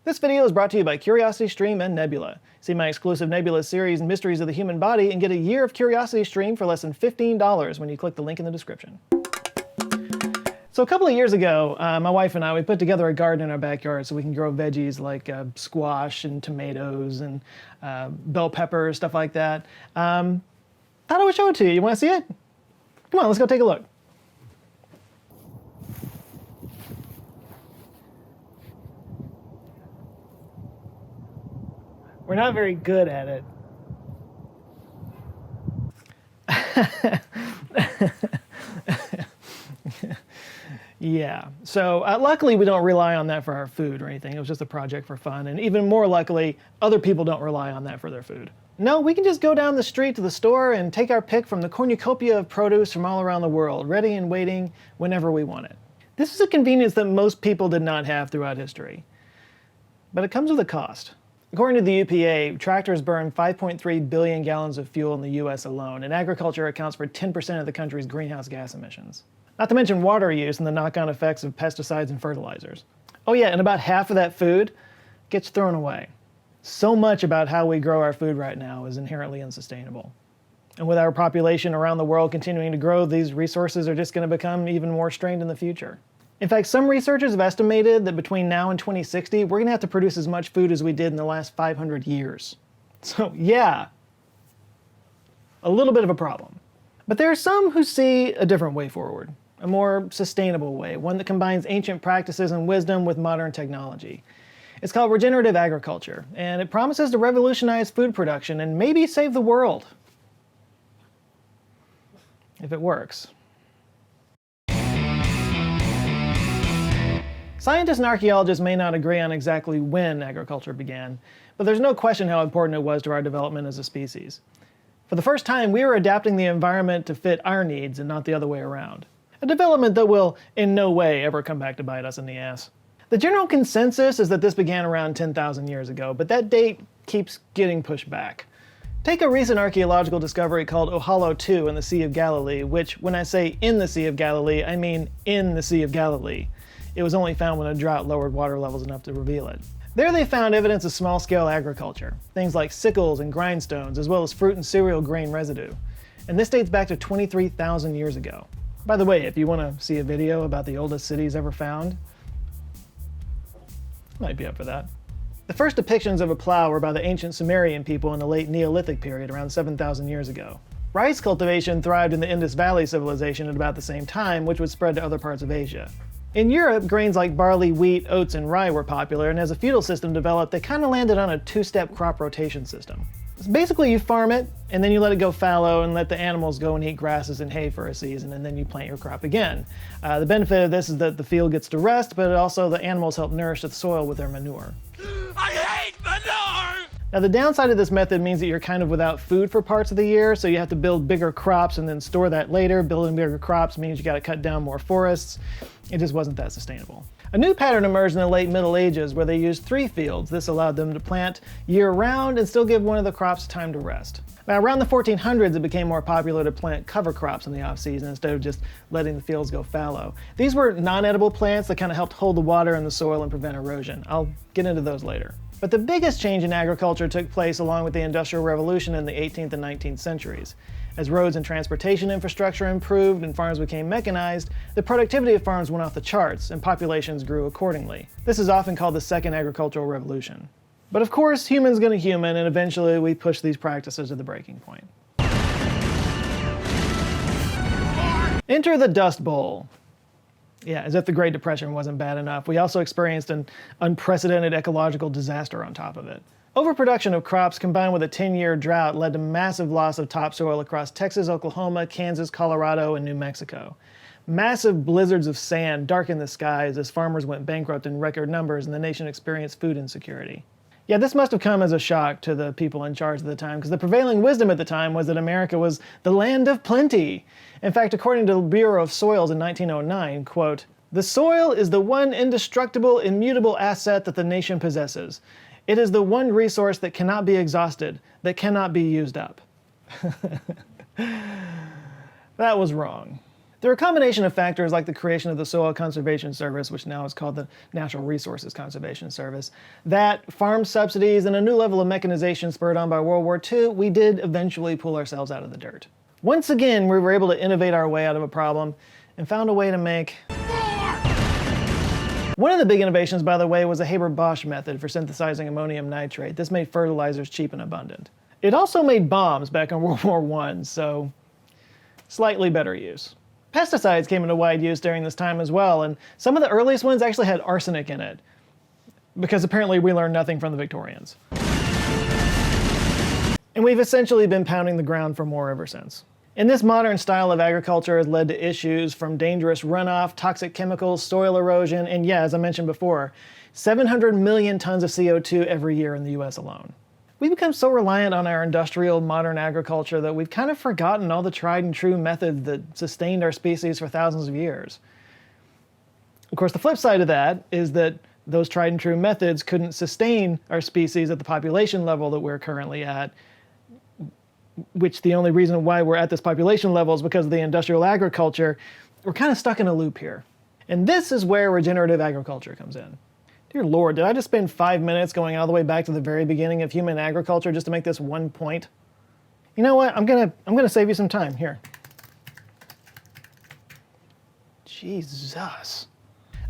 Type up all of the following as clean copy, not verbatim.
This video is brought to you by CuriosityStream and Nebula. See my exclusive Nebula series, Mysteries of the Human Body, and get a year of CuriosityStream for less than $15 when you click the link in the description. So a couple of years ago, my wife and I, we put together a garden in our backyard so we can grow veggies like squash and tomatoes and bell peppers, stuff like that. Thought I would show it to you. You want to see it? Come on, let's go take a look. We're not very good at it. Yeah, so luckily we don't rely on that for our food or anything. It was just a project for fun, and even more luckily, other people don't rely on that for their food. No, we can just go down the street to the store and take our pick from the cornucopia of produce from all around the world, ready and waiting whenever we want it. This is a convenience that most people did not have throughout history, but it comes with a cost. According to the EPA, tractors burn 5.3 billion gallons of fuel in the US alone, and agriculture accounts for 10% of the country's greenhouse gas emissions. Not to mention water use and the knock-on effects of pesticides and fertilizers. Oh yeah, and about half of that food gets thrown away. So much about how we grow our food right now is inherently unsustainable. And with our population around the world continuing to grow, these resources are just going to become even more strained in the future. In fact, some researchers have estimated that between now and 2060, we're going to have to produce as much food as we did in the last 500 years. So yeah, a little bit of a problem. But there are some who see a different way forward, a more sustainable way, one that combines ancient practices and wisdom with modern technology. It's called regenerative agriculture, and it promises to revolutionize food production and maybe save the world. If it works. Scientists and archaeologists may not agree on exactly when agriculture began, but there's no question how important it was to our development as a species. For the first time, we were adapting the environment to fit our needs and not the other way around. A development that will in no way ever come back to bite us in the ass. The general consensus is that this began around 10,000 years ago, but that date keeps getting pushed back. Take a recent archaeological discovery called Ohallo II in the Sea of Galilee, which, when I say in the Sea of Galilee, I mean in the Sea of Galilee. It was only found when a drought lowered water levels enough to reveal it. There they found evidence of small-scale agriculture, things like sickles and grindstones, as well as fruit and cereal grain residue. And this dates back to 23,000 years ago. By the way, if you want to see a video about the oldest cities ever found, might be up for that. The first depictions of a plow were by the ancient Sumerian people in the late Neolithic period, around 7,000 years ago. Rice cultivation thrived in the Indus Valley civilization at about the same time, which would spread to other parts of Asia. In Europe, grains like barley, wheat, oats, and rye were popular, and as a feudal system developed, they kind of landed on a two-step crop rotation system. So basically, you farm it, and then you let it go fallow and let the animals go and eat grasses and hay for a season, and then you plant your crop again. The benefit of this is that the field gets to rest, but also the animals help nourish the soil with their manure. I hate manure! Now the downside of this method means that you're kind of without food for parts of the year, so you have to build bigger crops and then store that later. Building bigger crops means you got to cut down more forests. It just wasn't that sustainable. A new pattern emerged in the late Middle Ages where they used 3 fields. This allowed them to plant year-round and still give one of the crops time to rest. Now around the 1400s, it became more popular to plant cover crops in the off-season instead of just letting the fields go fallow. These were non-edible plants that kind of helped hold the water in the soil and prevent erosion. I'll get into those later. But the biggest change in agriculture took place along with the Industrial Revolution in the 18th and 19th centuries. As roads and transportation infrastructure improved and farms became mechanized, the productivity of farms went off the charts and populations grew accordingly. This is often called the Second Agricultural Revolution. But of course, human's gonna human, and eventually we push these practices to the breaking point. Enter the Dust Bowl. Yeah, as if the Great Depression wasn't bad enough, we also experienced an unprecedented ecological disaster on top of it. Overproduction of crops combined with a 10-year drought led to massive loss of topsoil across Texas, Oklahoma, Kansas, Colorado, and New Mexico. Massive blizzards of sand darkened the skies as farmers went bankrupt in record numbers and the nation experienced food insecurity. Yeah, this must have come as a shock to the people in charge at the time, because the prevailing wisdom at the time was that America was the land of plenty. In fact, according to the Bureau of Soils in 1909, quote, "The soil is the one indestructible, immutable asset that the nation possesses. It is the one resource that cannot be exhausted, that cannot be used up." That was wrong. There are a combination of factors like the creation of the Soil Conservation Service, which now is called the Natural Resources Conservation Service, that farm subsidies and a new level of mechanization spurred on by World War II, we did eventually pull ourselves out of the dirt. Once again, we were able to innovate our way out of a problem and found a way to make... One of the big innovations, by the way, was the Haber-Bosch method for synthesizing ammonium nitrate. This made fertilizers cheap and abundant. It also made bombs back in World War I, so slightly better use. Pesticides came into wide use during this time as well, and some of the earliest ones actually had arsenic in it, because apparently we learned nothing from the Victorians. And we've essentially been pounding the ground for more ever since. And this modern style of agriculture has led to issues from dangerous runoff, toxic chemicals, soil erosion, and yeah, as I mentioned before, 700 million tons of CO2 every year in the US alone. We've become so reliant on our industrial modern agriculture that we've kind of forgotten all the tried and true methods that sustained our species for thousands of years. Of course, the flip side of that is that those tried and true methods couldn't sustain our species at the population level that we're currently at, which the only reason why we're at this population level is because of the industrial agriculture. We're kind of stuck in a loop here. And this is where regenerative agriculture comes in. Dear Lord, did I just spend 5 minutes going all the way back to the very beginning of human agriculture just to make this one point? You know what? I'm gonna save you some time. Here. Jesus.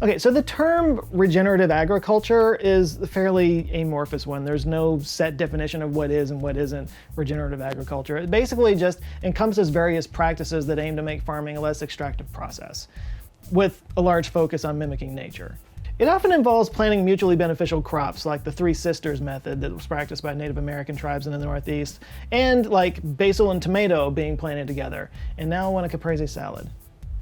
Okay, so the term regenerative agriculture is a fairly amorphous one. There's no set definition of what is and what isn't regenerative agriculture. It basically just encompasses various practices that aim to make farming a less extractive process, with a large focus on mimicking nature. It often involves planting mutually beneficial crops like the Three Sisters method that was practiced by Native American tribes in the Northeast, and like basil and tomato being planted together, and now I want a caprese salad.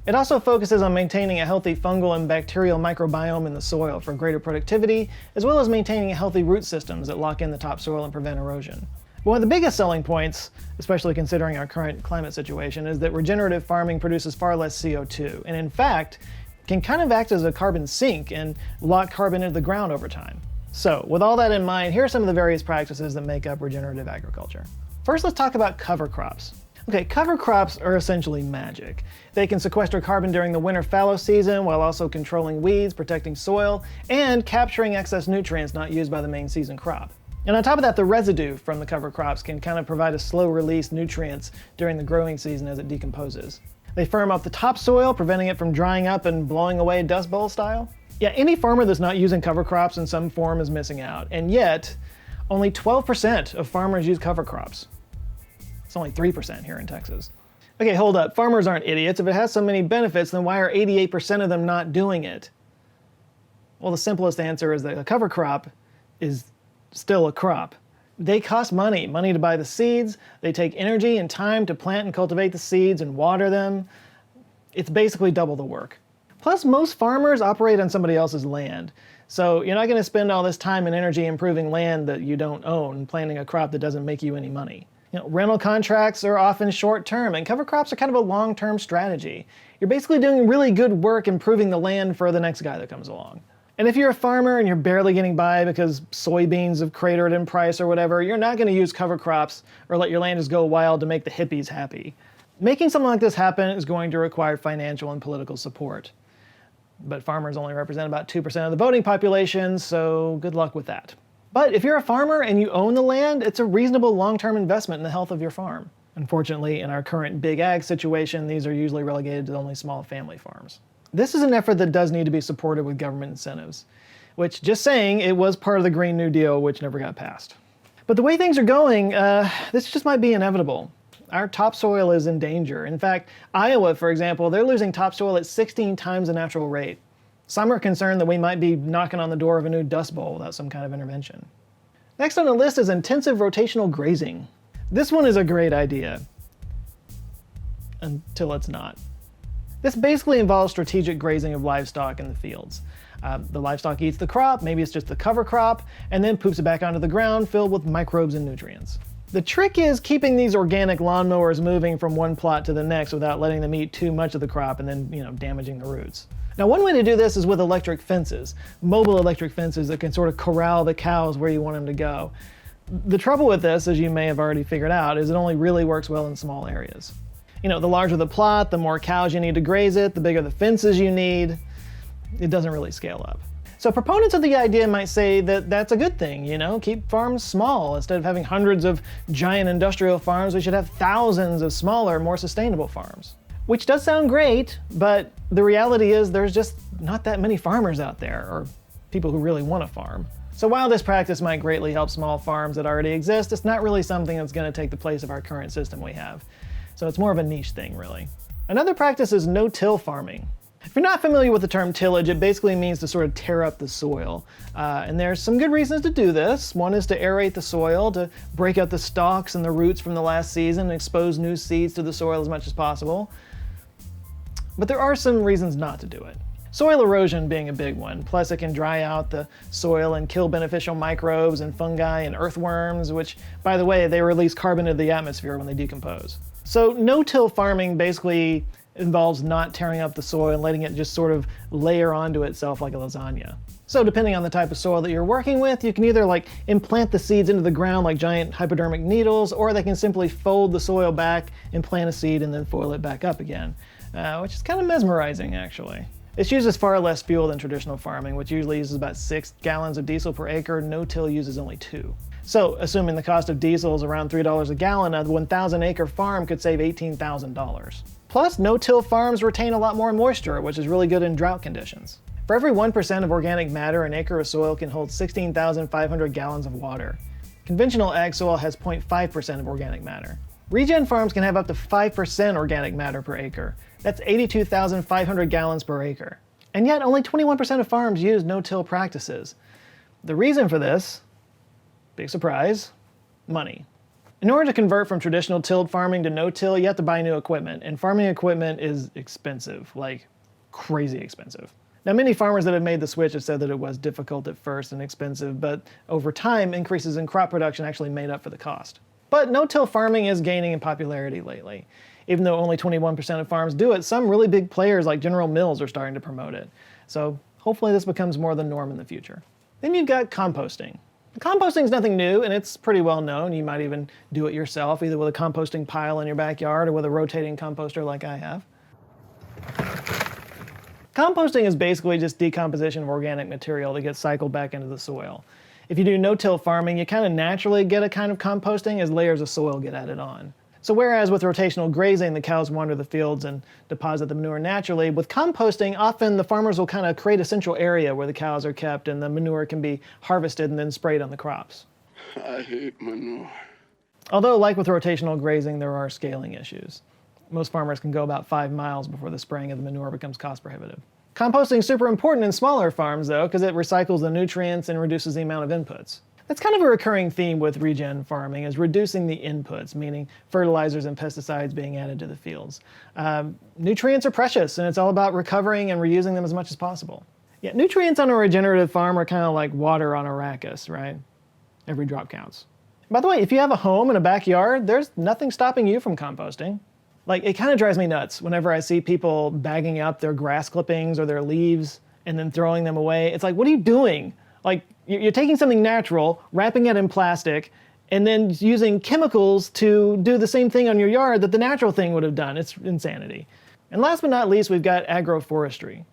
It also focuses on maintaining a healthy fungal and bacterial microbiome in the soil for greater productivity, as well as maintaining healthy root systems that lock in the topsoil and prevent erosion. But one of the biggest selling points, especially considering our current climate situation, is that regenerative farming produces far less CO2, and in fact, can kind of act as a carbon sink and lock carbon into the ground over time. So, with all that in mind, here are some of the various practices that make up regenerative agriculture. First, let's talk about cover crops. Okay, cover crops are essentially magic. They can sequester carbon during the winter fallow season while also controlling weeds, protecting soil, and capturing excess nutrients not used by the main season crop. And on top of that, the residue from the cover crops can kind of provide a slow release nutrients during the growing season as it decomposes. They firm up the topsoil, preventing it from drying up and blowing away Dust Bowl style. Yeah, any farmer that's not using cover crops in some form is missing out. And yet, only 12% of farmers use cover crops. It's only 3% here in Texas. Okay, hold up. Farmers aren't idiots. If it has so many benefits, then why are 88% of them not doing it? Well, the simplest answer is that a cover crop is still a crop. They cost money to buy the seeds. They take energy and time to plant and cultivate the seeds and water them. It's basically double the work. Plus, most farmers operate on somebody else's land. So you're not going to spend all this time and energy improving land that you don't own, planting a crop that doesn't make you any money. You know, rental contracts are often short-term, and cover crops are kind of a long-term strategy. You're basically doing really good work improving the land for the next guy that comes along. And if you're a farmer and you're barely getting by because soybeans have cratered in price or whatever, you're not going to use cover crops or let your land just go wild to make the hippies happy. Making something like this happen is going to require financial and political support. But farmers only represent about 2% of the voting population, so good luck with that. But if you're a farmer and you own the land, it's a reasonable long-term investment in the health of your farm. Unfortunately, in our current big ag situation, these are usually relegated to only small family farms. This is an effort that does need to be supported with government incentives, which, just saying, it was part of the Green New Deal, which never got passed. But the way things are going, this just might be inevitable. Our topsoil is in danger. In fact, Iowa, for example, they're losing topsoil at 16 times the natural rate. Some are concerned that we might be knocking on the door of a new Dust Bowl without some kind of intervention. Next on the list is intensive rotational grazing. This one is a great idea, until it's not. This basically involves strategic grazing of livestock in the fields. The livestock eats the crop, maybe it's just the cover crop, and then poops it back onto the ground filled with microbes and nutrients. The trick is keeping these organic lawnmowers moving from one plot to the next without letting them eat too much of the crop and then, damaging the roots. Now, one way to do this is with electric fences, mobile electric fences that can sort of corral the cows where you want them to go. The trouble with this, as you may have already figured out, is it only really works well in small areas. You know, the larger the plot, the more cows you need to graze it, the bigger the fences you need. It doesn't really scale up. So proponents of the idea might say that that's a good thing, you know, keep farms small. Instead of having hundreds of giant industrial farms, we should have thousands of smaller, more sustainable farms. Which does sound great, but the reality is there's just not that many farmers out there, or people who really want to farm. So while this practice might greatly help small farms that already exist, it's not really something that's going to take the place of our current system we have. So it's more of a niche thing, really. Another practice is no-till farming. If you're not familiar with the term tillage, it basically means to sort of tear up the soil. And there's some good reasons to do this. One is to aerate the soil, to break up the stalks and the roots from the last season and expose new seeds to the soil as much as possible. But there are some reasons not to do it. Soil erosion being a big one, plus it can dry out the soil and kill beneficial microbes and fungi and earthworms, which, by the way, they release carbon into the atmosphere when they decompose. So no-till farming basically involves not tearing up the soil and letting it just sort of layer onto itself like a lasagna. So depending on the type of soil that you're working with, you can either like implant the seeds into the ground like giant hypodermic needles, or they can simply fold the soil back and plant a seed and then foil it back up again, which is kind of mesmerizing actually. This uses far less fuel than traditional farming, which usually uses about 6 gallons of diesel per acre. No-till uses only 2. So assuming the cost of diesel is around $3 a gallon, a 1,000 acre farm could save $18,000. Plus, no-till farms retain a lot more moisture, which is really good in drought conditions. For every 1% of organic matter, an acre of soil can hold 16,500 gallons of water. Conventional ag soil has 0.5% of organic matter. Regen farms can have up to 5% organic matter per acre. That's 82,500 gallons per acre. And yet, only 21% of farms use no-till practices. The reason for this, big surprise, money. In order to convert from traditional tilled farming to no-till, you have to buy new equipment, and farming equipment is expensive, like crazy expensive. Now, many farmers that have made the switch have said that it was difficult at first and expensive, but over time, increases in crop production actually made up for the cost. But no-till farming is gaining in popularity lately. Even though only 21% of farms do it, some really big players like General Mills are starting to promote it. So hopefully this becomes more the norm in the future. Then you've got composting. Composting is nothing new, and it's pretty well known. You might even do it yourself, either with a composting pile in your backyard or with a rotating composter like I have. Composting is basically just decomposition of organic material that gets cycled back into the soil. If you do no-till farming, you kind of naturally get a kind of composting as layers of soil get added on. So whereas with rotational grazing, the cows wander the fields and deposit the manure naturally, with composting, often the farmers will kind of create a central area where the cows are kept and the manure can be harvested and then sprayed on the crops. I hate manure. Although, like with rotational grazing, there are scaling issues. Most farmers can go about 5 miles before the spraying of the manure becomes cost prohibitive. Composting is super important in smaller farms, though, because it recycles the nutrients and reduces the amount of inputs. That's kind of a recurring theme with regen farming, is reducing the inputs, meaning fertilizers and pesticides being added to the fields. Nutrients are precious, and it's all about recovering and reusing them as much as possible. Yeah, nutrients on a regenerative farm are kind of like water on Arrakis, right? Every drop counts. By the way, if you have a home and a backyard, there's nothing stopping you from composting. Like, it kind of drives me nuts whenever I see people bagging up their grass clippings or their leaves and then throwing them away. It's like, what are you doing? Like, you're taking something natural, wrapping it in plastic, and then using chemicals to do the same thing on your yard that the natural thing would have done. It's insanity. And last but not least, we've got agroforestry.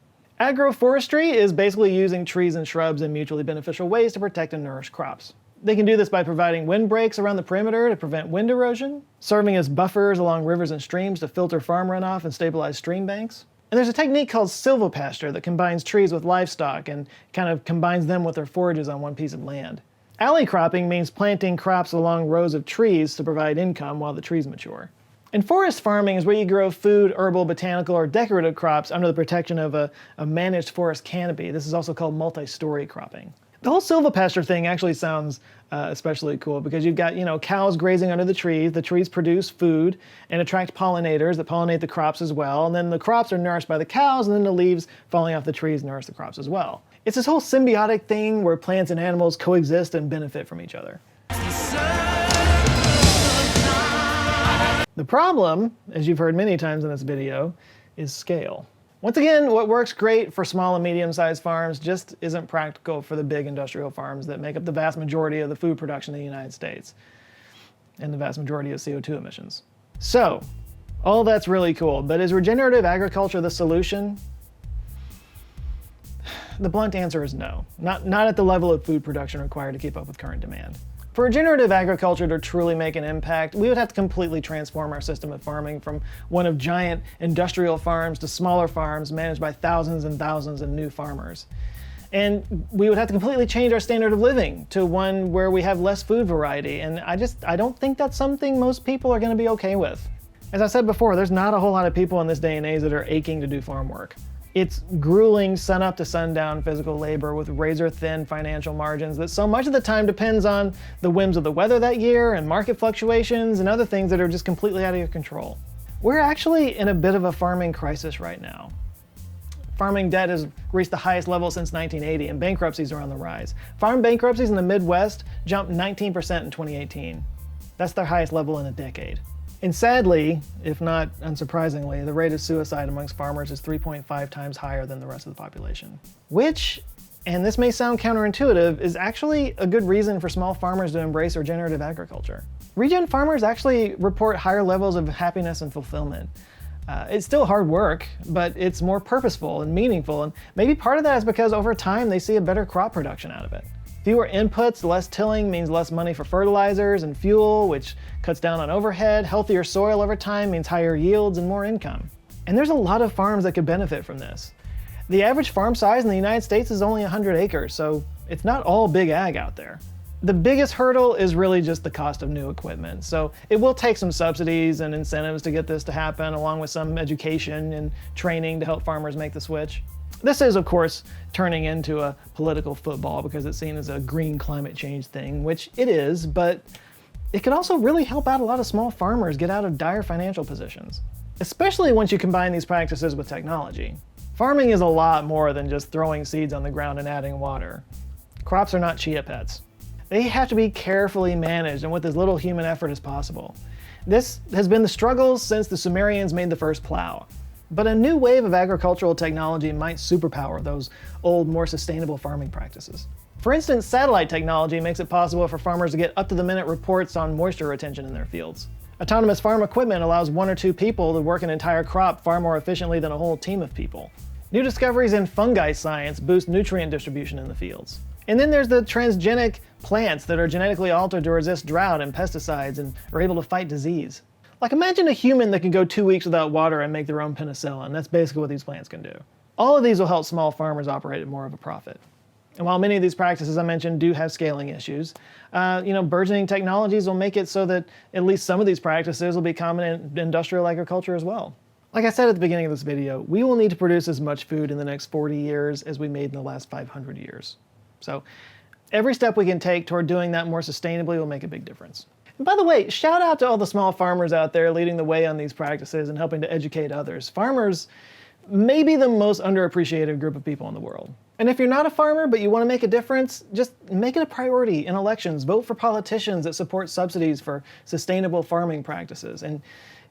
Agroforestry is basically using trees and shrubs in mutually beneficial ways to protect and nourish crops. They can do this by providing windbreaks around the perimeter to prevent wind erosion, serving as buffers along rivers and streams to filter farm runoff and stabilize stream banks. And there's a technique called silvopasture that combines trees with livestock and kind of combines them with their forages on one piece of land. Alley cropping means planting crops along rows of trees to provide income while the trees mature. And forest farming is where you grow food, herbal, botanical, or decorative crops under the protection of a managed forest canopy. This is also called multi-story cropping. The whole silvopasture thing actually sounds especially cool because you've got, cows grazing under the trees produce food and attract pollinators that pollinate the crops as well, and then the crops are nourished by the cows, and then the leaves falling off the trees nourish the crops as well. It's this whole symbiotic thing where plants and animals coexist and benefit from each other. The problem, as you've heard many times in this video, is scale. Once again, what works great for small and medium-sized farms just isn't practical for the big industrial farms that make up the vast majority of the food production in the United States and the vast majority of CO2 emissions. So, All that's really cool, but is regenerative agriculture the solution? The blunt answer is no. Not at the level of food production required to keep up with current demand. For regenerative agriculture to truly make an impact, we would have to completely transform our system of farming from one of giant industrial farms to smaller farms managed by thousands and thousands of new farmers. And we would have to completely change our standard of living to one where we have less food variety, and I don't think that's something most people are going to be okay with. As I said before, there's not a whole lot of people in this day and age that are aching to do farm work. It's grueling sun up to sundown physical labor with razor-thin financial margins that so much of the time depends on the whims of the weather that year and market fluctuations and other things that are just completely out of your control. We're actually in a bit of a farming crisis right now. Farming debt has reached the highest level since 1980 and bankruptcies are on the rise. Farm bankruptcies in the Midwest jumped 19% in 2018. That's their highest level in a decade. And sadly, if not unsurprisingly, the rate of suicide amongst farmers is 3.5 times higher than the rest of the population. Which, and this may sound counterintuitive, is actually a good reason for small farmers to embrace regenerative agriculture. Regen farmers actually report higher levels of happiness and fulfillment. It's still hard work, but it's more purposeful and meaningful, and maybe part of that is because over time they see a better crop production out of it. Fewer inputs, less tilling means less money for fertilizers and fuel, which cuts down on overhead. Healthier soil over time means higher yields and more income. And there's a lot of farms that could benefit from this. The average farm size in the United States is only 100 acres, so it's not all big ag out there. The biggest hurdle is really just the cost of new equipment. So it will take some subsidies and incentives to get this to happen, along with some education and training to help farmers make the switch. This is, of course, turning into a political football because it's seen as a green climate change thing, which it is, but it could also really help out a lot of small farmers get out of dire financial positions, especially once you combine these practices with technology. Farming is a lot more than just throwing seeds on the ground and adding water. Crops are not chia pets. They have to be carefully managed and with as little human effort as possible. This has been the struggle since the Sumerians made the first plow. But a new wave of agricultural technology might superpower those old, more sustainable farming practices. For instance, satellite technology makes it possible for farmers to get up-to-the-minute reports on moisture retention in their fields. Autonomous farm equipment allows 1 or 2 people to work an entire crop far more efficiently than a whole team of people. New discoveries in fungi science boost nutrient distribution in the fields. And then there's the transgenic plants that are genetically altered to resist drought and pesticides and are able to fight disease. Like, imagine a human that can go 2 weeks without water and make their own penicillin. That's basically what these plants can do. All of these will help small farmers operate at more of a profit. And while many of these practices I mentioned do have scaling issues, burgeoning technologies will make it so that at least some of these practices will be common in industrial agriculture as well. Like I said at the beginning of this video, we will need to produce as much food in the next 40 years as we made in the last 500 years. So every step we can take toward doing that more sustainably will make a big difference. And by the way, shout out to all the small farmers out there leading the way on these practices and helping to educate others. Farmers may be the most underappreciated group of people in the world. And if you're not a farmer but you want to make a difference, just make it a priority in elections. Vote for politicians that support subsidies for sustainable farming practices. And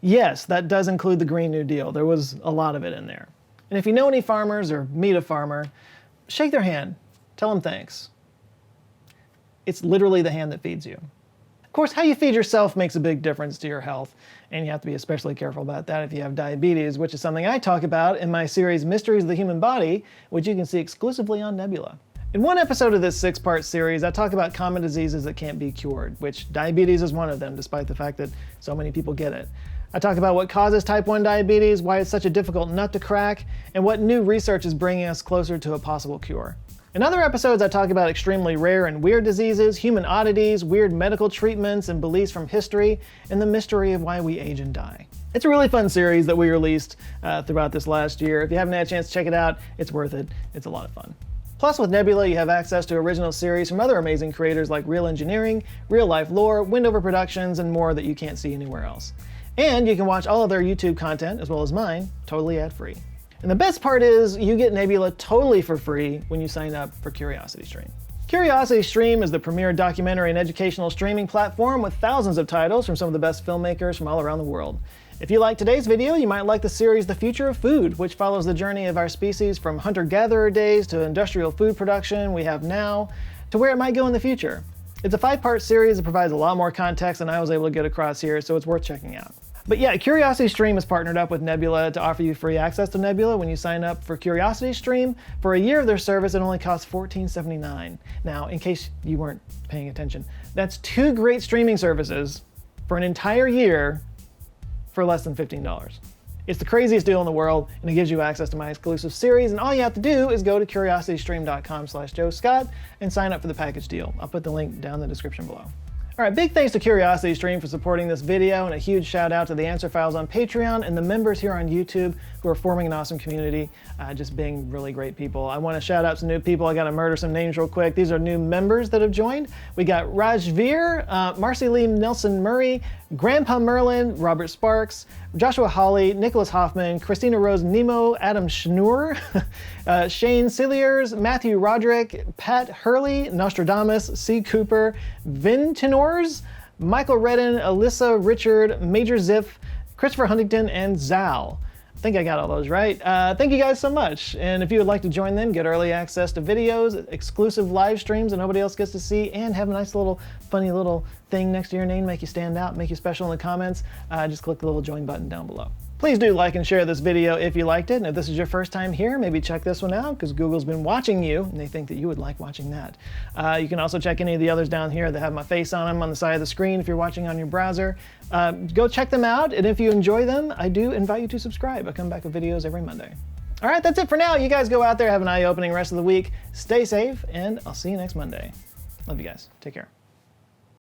yes, that does include the Green New Deal. There was a lot of it in there. And if you know any farmers or meet a farmer, shake their hand. Tell them thanks. It's literally the hand that feeds you. Of course, how you feed yourself makes a big difference to your health, and you have to be especially careful about that if you have diabetes, which is something I talk about in my series Mysteries of the Human Body, which you can see exclusively on Nebula. In one episode of this 6-part series, I talk about common diseases that can't be cured, which diabetes is one of them, despite the fact that so many people get it. I talk about what causes type 1 diabetes, why it's such a difficult nut to crack, and what new research is bringing us closer to a possible cure. In other episodes, I talk about extremely rare and weird diseases, human oddities, weird medical treatments, and beliefs from history, and the mystery of why we age and die. It's a really fun series that we released throughout this last year. If you haven't had a chance to check it out, it's worth it. It's a lot of fun. Plus, with Nebula, you have access to original series from other amazing creators like Real Engineering, Real Life Lore, Windover Productions, and more that you can't see anywhere else. And you can watch all of their YouTube content, as well as mine, totally ad-free. And the best part is you get Nebula totally for free when you sign up for CuriosityStream. CuriosityStream is the premier documentary and educational streaming platform with thousands of titles from some of the best filmmakers from all around the world. If you like today's video, you might like the series The Future of Food, which follows the journey of our species from hunter-gatherer days to industrial food production we have now, to where it might go in the future. It's a 5-part series that provides a lot more context than I was able to get across here, so it's worth checking out. But yeah, CuriosityStream has partnered up with Nebula to offer you free access to Nebula when you sign up for CuriosityStream. For a year of their service, it only costs $14.79. Now, in case you weren't paying attention, that's 2 great streaming services for an entire year for less than $15. It's the craziest deal in the world, and it gives you access to my exclusive series, and all you have to do is go to curiositystream.com/joescott and sign up for the package deal. I'll put the link down in the description below. All right, big thanks to CuriosityStream for supporting this video, and a huge shout out to the Answer Files on Patreon and the members here on YouTube who are forming an awesome community, just being really great people. I want to shout out some new people. I got to murder some names real quick. These are new members that have joined. We got Rajveer, Marcy Lee Nelson Murray, Grandpa Merlin, Robert Sparks, Joshua Hawley, Nicholas Hoffman, Christina Rose Nemo, Adam Schnur, Shane Cilliers, Matthew Roderick, Pat Hurley, Nostradamus, C. Cooper, Vin Tenors, Michael Redden, Alyssa Richard, Major Ziff, Christopher Huntington, and Zal. I think I got all those right. Thank you guys so much. And if you would like to join them, get early access to videos, exclusive live streams that nobody else gets to see, and have a nice little funny little thing next to your name, make you stand out, make you special in the comments, just click the little join button down below. Please do like and share this video if you liked it. And if this is your first time here, maybe check this one out because Google's been watching you and they think that you would like watching that. You can also check any of the others down here that have my face on them on the side of the screen if you're watching on your browser. Go check them out, and if you enjoy them, I do invite you to subscribe. I come back with videos every Monday. All right, that's it for now. You guys go out there, have an eye-opening rest of the week. Stay safe, and I'll see you next Monday. Love you guys. Take care.